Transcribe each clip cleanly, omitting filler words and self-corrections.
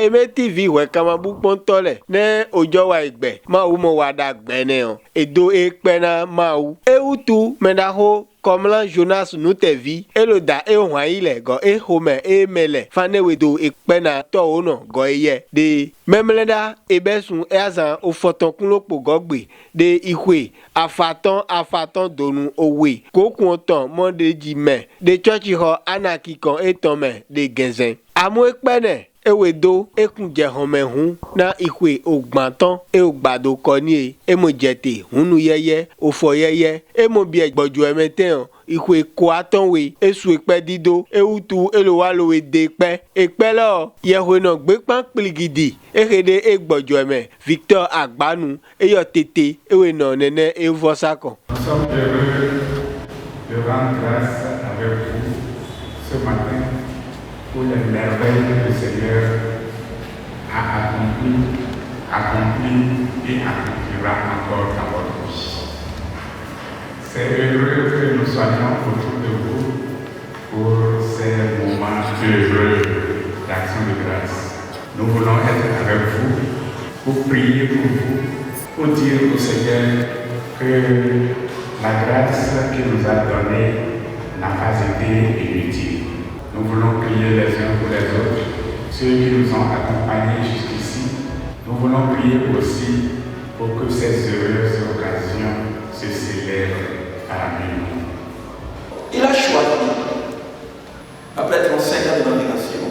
Aime TV ouais kama bukpon tole ne ojo wa igbe ma u mo wada gbene o edo ekpena ma u eutu medaho Komlan Jonas Nutevi eloda ehwan ile go ehome emele fanewedo ekpena to ono go eye de memleda ebesun eazan ofoton kunlopo gogbe de ihwe afaton donu owe kokun ton mondeji me de church ho anaki kon etome de genzen amu ekpene ewedo ekunje homehun na ihwe ogbantan eogbado koni emojete hunu yeye ofo yeye emobi egboju emeten ihwe ko atonwe esu epe dido ewutu elowalowe de pe ekpelo yehwe no gbepan pligidi ehede egboju eme Victor Agbanu eyo tete ewe no nene evosako. Nous sommes heureux de rendre grâce avec vous ce matin pour les merveilles que le Seigneur a accompli et accomplira encore dans votre vie. C'est heureux que nous soyons autour de vous pour ces moments heureux d'action de grâce. Nous voulons être avec vous pour prier pour vous, pour dire au Seigneur que la grâce qu'il nous a donnée n'a pas été inutile. Nous voulons prier les uns pour les autres, ceux qui nous ont accompagnés jusqu'ici. Nous voulons prier aussi pour que ces heureuses occasions se célèbrent parmi nous. Il a choisi, après 35 ans de navigation,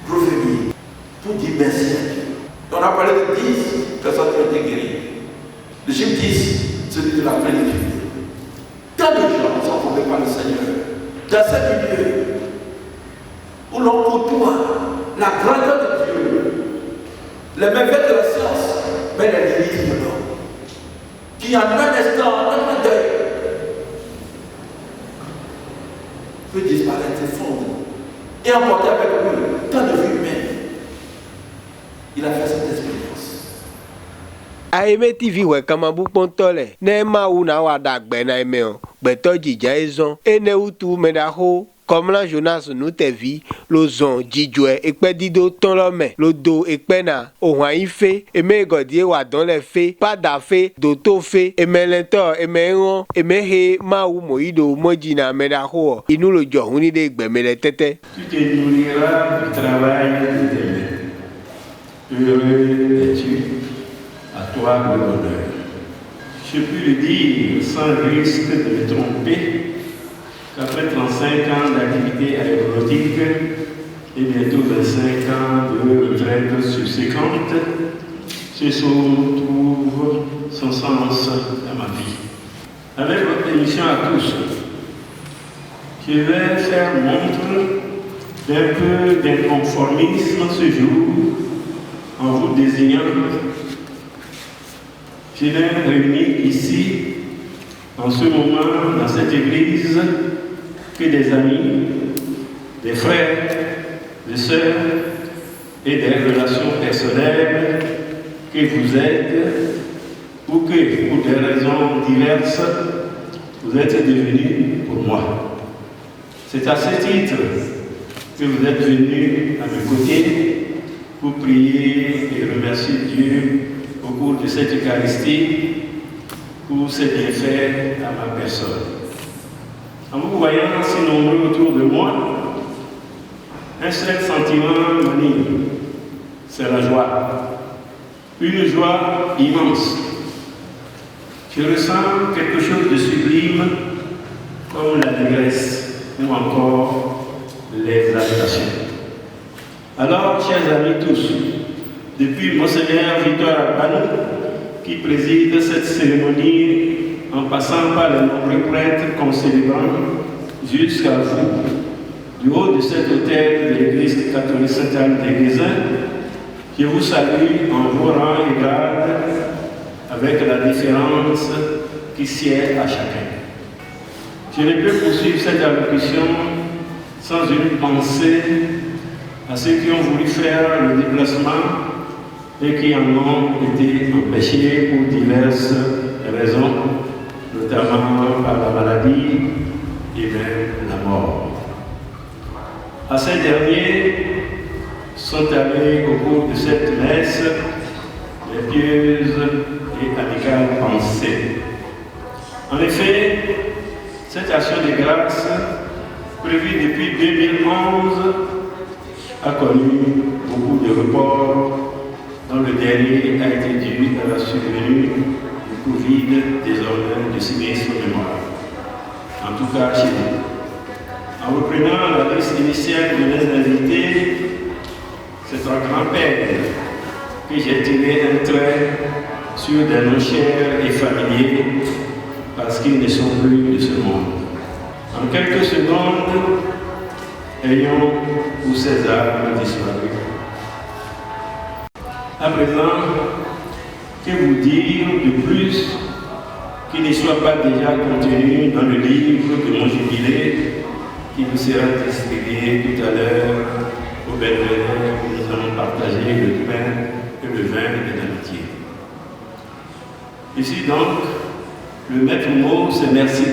pour venir, pour dire merci à Dieu. On a parlé de 10 personnes qui ont été guéries. Le chiffre 10, celui de la plénitude. Tant de gens sont formés par le Seigneur. Dans ce milieu où l'on côtoie la grandeur de Dieu, les merveilles de la science, mais les limites de l'homme, qui en un instant, en un deuil, peut disparaître, s'effondrer et emporter avec lui tant de vie humaine. Il a fait cette expérience. Aime TV ouais kama bukpon tole ne ma u na wada gbena emeo beto jija ezon eneutu medaho Komlan Jonas Nutevi lozon jijwe ekpedido ton lome lodo ekpena ohwan ife eme godie wa don le fe pada fe doto fe emelento emeron emehe ma u moido mojina medaho inu lojo huni de gbemele tete. Tu te nourriras du travail de tes mains. Heureux es-tu, à toi le bonheur. Je puis le dire sans risque de me tromper qu'après 35 ans d'activité aéronautique et bientôt 25 ans de retraite subséquente, ce trouve son sens dans ma vie. Avec votre émission à tous, je vais faire montre d'un peu d'inconformisme ce jour en vous désignant. Je l'ai réuni ici, en ce moment, dans cette église, que des amis, des frères, des sœurs et des relations personnelles que vous êtes ou que, pour des raisons diverses, vous êtes devenus pour moi. C'est à ce titre que vous êtes venus à mes côtés pour prier et remercier Dieu au cours de cette Eucharistie pour ses bienfaits à ma personne. En vous voyant si nombreux autour de moi, un seul sentiment m'anime, c'est la joie. Une joie immense. Je ressens quelque chose de sublime comme l'allégresse ou encore l'exaltation. Alors, chers amis tous, depuis Monseigneur Victor Agbanu, qui préside cette cérémonie en passant par les nombreux prêtres concélébrants jusqu'à vous, du haut de cet autel de l'Église catholique Sainte-Anne des Grézins, je vous salue en vos rangs et grades avec la différence qui sied à chacun. Je ne peux poursuivre cette allocution sans une pensée à ceux qui ont voulu faire le déplacement et qui en ont été empêchés pour diverses raisons, notamment par la maladie et même la mort. À ces derniers, sont allés au cours de cette messe les pieuses et amicales pensées. En effet, cette action de grâce, prévue depuis 2011, a connu beaucoup de reports, dont le dernier a été dû à la survenue du Covid, désormais de sinistre mémoire. En tout cas, chez nous. En reprenant la liste initiale de mes invités, c'est en grand-père que j'ai tiré un trait sur des noms chers et familiers parce qu'ils ne sont plus de ce monde. En quelques secondes, ayons pour César disparu. À présent, que vous dire de plus qui ne soit pas déjà contenu dans le livre de mon jubilé qui vous sera distribué tout à l'heure au Belvédère où nous allons partager le pain et le vin de l'amitié. Ici donc, le maître mot, c'est merci.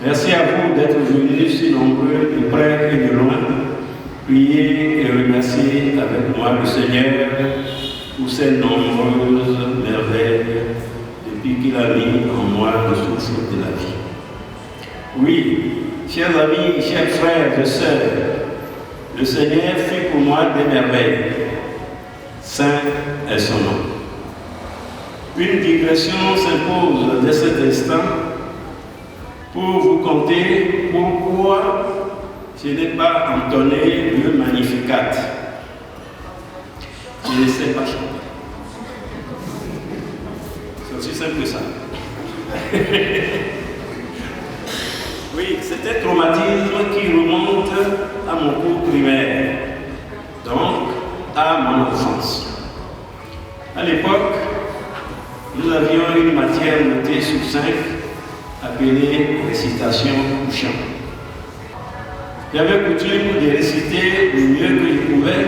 Merci à vous d'être venus si nombreux de près et de loin, prier et remercier avec moi le Seigneur pour ses nombreuses merveilles depuis qu'il a mis en moi le souffle de la vie. Oui, chers amis, chers frères et sœurs, le Seigneur fait pour moi des merveilles. Saint est son nom. Une digression s'impose dès cet instant pour vous conter pourquoi je n'ai pas entonné le Magnificat. Je ne sais pas chanter. C'est aussi simple que ça. Oui, c'est un traumatisme qui remonte à mon cours primaire, donc à mon enfance. À l'époque, nous avions une matière notée sur 5 appelée récitation ou chant. J'avais coutume de réciter le mieux que je pouvais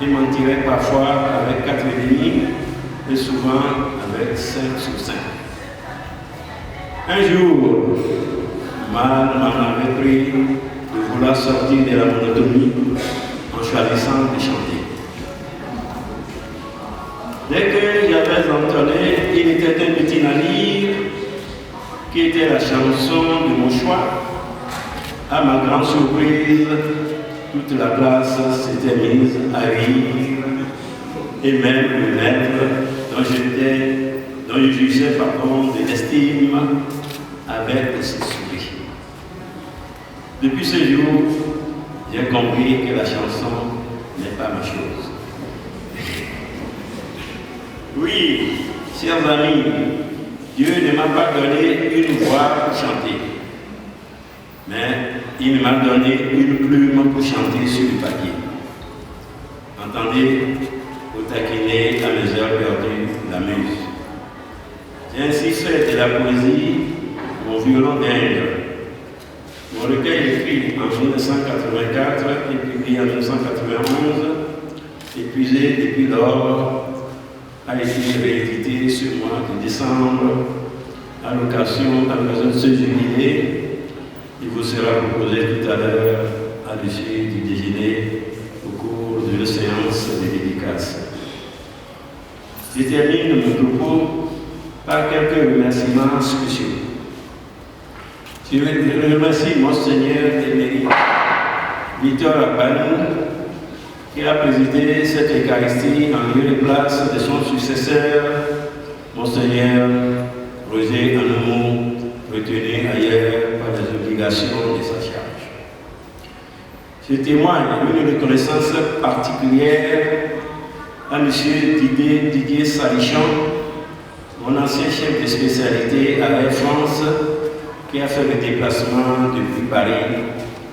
et m'en tirais parfois avec 4,5 et souvent avec 5 sur 5. Un jour, mal m'en avait pris de vouloir sortir de la monotonie en choisissant de chanter. Dès que j'avais entonné, il était un petit navire qui était la chanson de mon choix. À ma grande surprise, toute la classe s'était mise à rire et même le maître dont je jugeais de l'estime avait aussi souri. Depuis ce jour, j'ai compris que la chanson n'est pas ma chose. Oui, chers amis, Dieu ne m'a pas donné une voix pour chanter, mais il m'a donné une plume pour chanter sur le papier. Entendez, pour taquiner à mes heures perdues la muse. J'ai ainsi fait de la poésie mon violon d'Inde. Mon recueil écrit en 1984 et publié en 1991, épuisé depuis lors, a été réédité ce mois de décembre à l'occasion de ce jubilé. Il vous sera proposé tout à l'heure à l'issue du déjeuner au cours d'une séance de dédicace. Je termine mon propos par quelques remerciements spéciaux. Je remercie Monseigneur émérite Victor Abanou qui a présidé cette Eucharistie en lieu et place de son successeur, Monseigneur Roger Anomou, retenu ailleurs par les obligations de sa charge. Je témoigne une reconnaissance particulière à M. Didier Salichon, mon ancien chef de spécialité à Air France, qui a fait le déplacement depuis Paris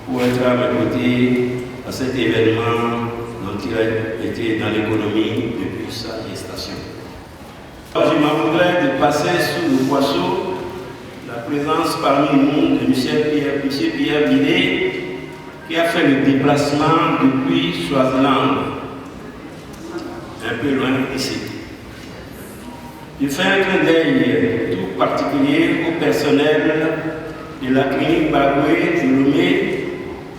pour être à mes côtés à cet événement dont il a été dans l'économie depuis sa gestation. Alors, je m'en voudrais de passer sous le poisson la présence parmi nous de M. Pierre Binet, qui a fait le déplacement depuis Swaziland, un peu loin d'ici. Je fais un clin d'œil tout particulier au personnel de la clinique Baroué de Lomé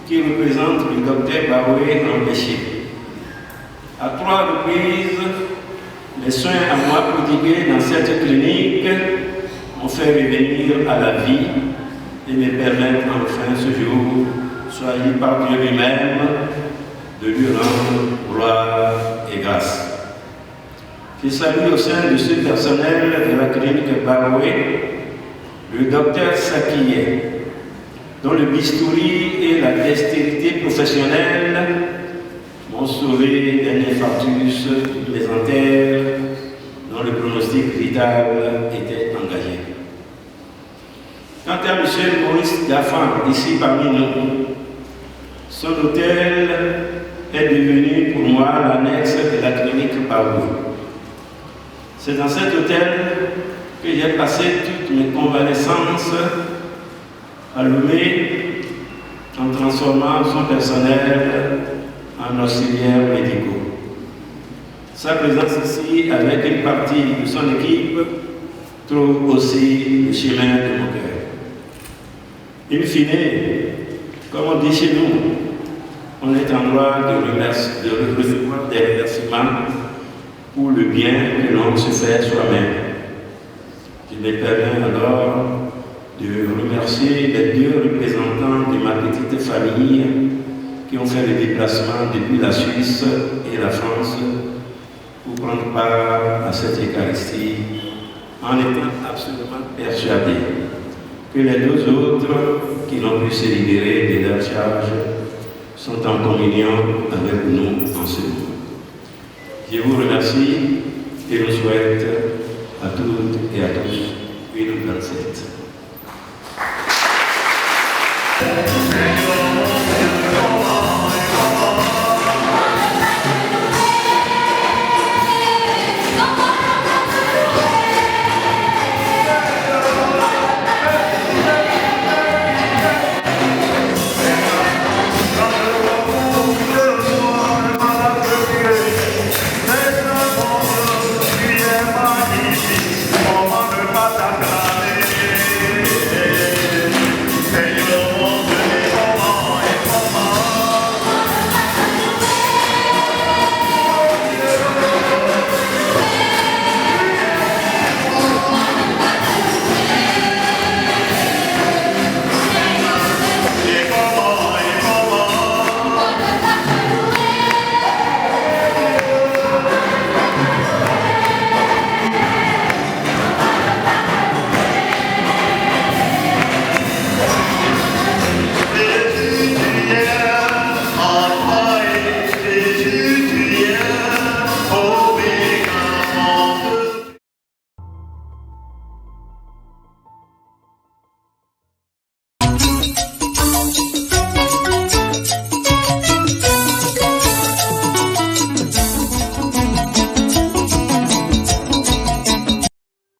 qui représente le docteur Baroué empêché. À 3 reprises, les soins à moi prodigués dans cette clinique m'ont fait revenir à la vie et me permettre enfin ce jour, soyez par Dieu lui-même, de lui rendre gloire et grâce. Je salue au sein de ce personnel de la clinique Baroué le docteur Sakiyé, dont le bistouri et la dextérité professionnelle m'ont sauvé d'un infarctus mésentère dont le pronostic vital était engagé. Quant à M. Maurice Gaffan, ici parmi nous, son hôtel est devenu pour moi l'annexe de la clinique Baroué. C'est dans cet hôtel que j'ai passé toutes mes convalescences à Lomé en transformant son personnel en auxiliaires médicaux. Sa présence ici, avec une partie de son équipe, trouve aussi le chemin de mon cœur. In fine, comme on dit chez nous, on est en droit de recevoir des remerciements pour le bien que l'on se fait soi-même. Je me permets alors de remercier les 2 représentants de ma petite famille qui ont fait le déplacement depuis la Suisse et la France pour prendre part à cette Eucharistie en étant absolument persuadé que les 2 autres qui n'ont pu se libérer de leur charge sont en communion avec nous en ce moment. Je vous remercie et vous souhaite à toutes et à tous une bonne fête.